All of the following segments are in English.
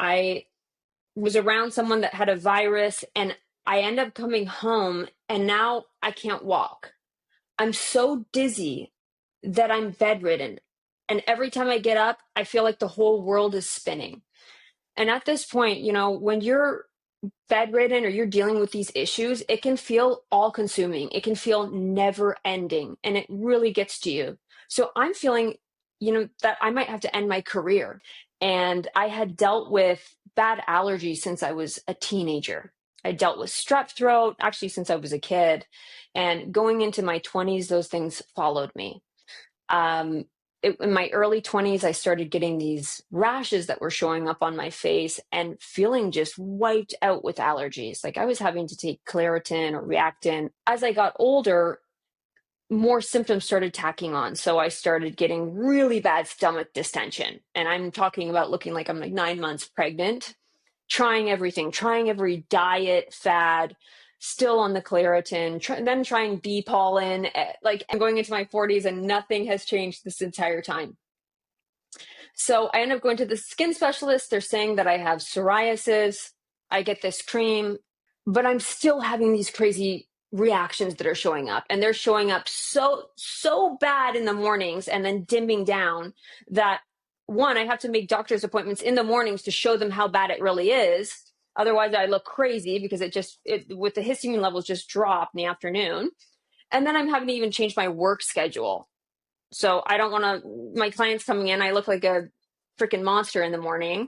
I was around someone that had a virus, and I end up coming home, and now I can't walk. I'm so dizzy that I'm bedridden. And every time I get up, I feel like the whole world is spinning. And at this point, when you're bedridden or you're dealing with these issues, it can feel all consuming. It can feel never ending, and it really gets to you. So I'm feeling, that I might have to end my career. And I had dealt with bad allergies since I was a teenager. I dealt with strep throat actually since I was a kid. And going into my 20s, those things followed me. In my early 20s, I started getting these rashes that were showing up on my face and feeling just wiped out with allergies. Like I was having to take Claritin or Reactin. As I got older, more symptoms started tacking on. So I started getting really bad stomach distension. And I'm talking about looking like I'm like 9 months pregnant, trying everything, trying every diet, fad, still on the Claritin, then trying bee pollen. Like I'm going into my 40s and nothing has changed this entire time. So I end up going to the skin specialist. They're saying that I have psoriasis. I get this cream, but I'm still having these crazy reactions that are showing up, and they're showing up so bad in the mornings and then dimming down that one, I have to make doctor's appointments in the mornings to show them how bad it really is. Otherwise I look crazy because with the histamine levels just drop in the afternoon. And then I'm having to even change my work schedule. So I don't want my clients coming in, I look like a freaking monster in the morning.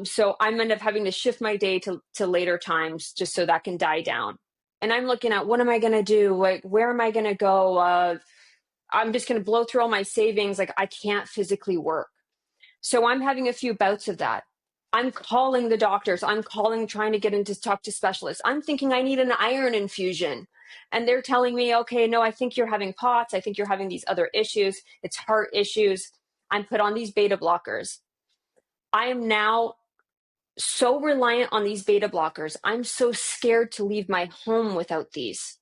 So I'm end up having to shift my day to later times just so that can die down. And I'm looking at, what am I going to do? Like, where am I going to go? I'm just going to blow through all my savings. Like I can't physically work. So I'm having a few bouts of that. I'm calling the doctors. I'm trying to get in to talk to specialists. I'm thinking I need an iron infusion. And they're telling me, okay, no, I think you're having POTS. I think you're having these other issues. It's heart issues. I'm put on these beta blockers. I am now so reliant on these beta blockers. I'm so scared to leave my home without these,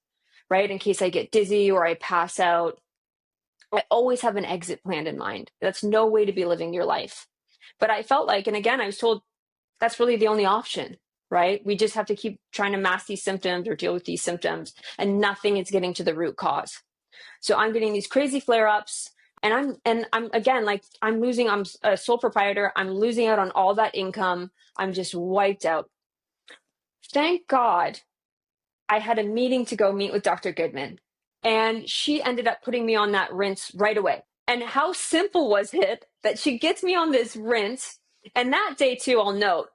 right? In case I get dizzy or I pass out. I always have an exit plan in mind. That's no way to be living your life. But I felt like, and again, I was told that's really the only option, right? We just have to keep trying to mask these symptoms or deal with these symptoms, and nothing is getting to the root cause. So I'm getting these crazy flare-ups, and I'm again, like I'm a sole proprietor. I'm losing out on all that income. I'm just wiped out. Thank God I had a meeting to go meet with Dr. Goodman, and she ended up putting me on that rinse right away. And how simple was it that she gets me on this rinse? And that day too, I'll note,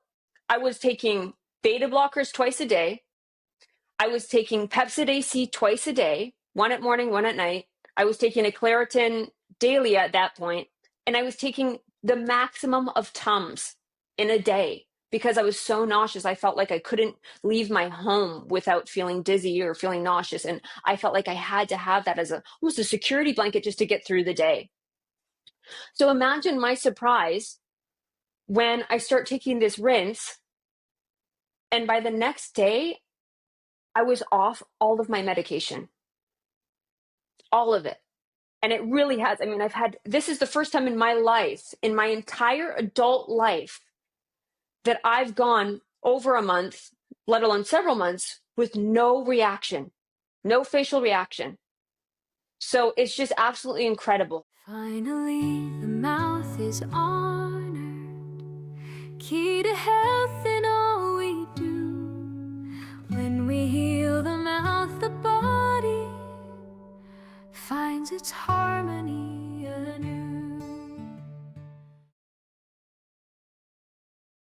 I was taking beta blockers twice a day. I was taking Pepcid AC twice a day, one at morning, one at night. I was taking a Claritin daily at that point, and I was taking the maximum of Tums in a day because I was so nauseous. I felt like I couldn't leave my home without feeling dizzy or feeling nauseous, and I felt like I had to have that as almost a security blanket just to get through the day. So imagine my surprise when I start taking this rinse, and by the next day, I was off all of my medication, all of it. And it really has. I mean, this is the first time in my life, in my entire adult life, that I've gone over a month, let alone several months, with no reaction, no facial reaction. So it's just absolutely incredible. Finally, the mouth is honored, key to health in all we do. When we heal the mouth, the body finds its heart.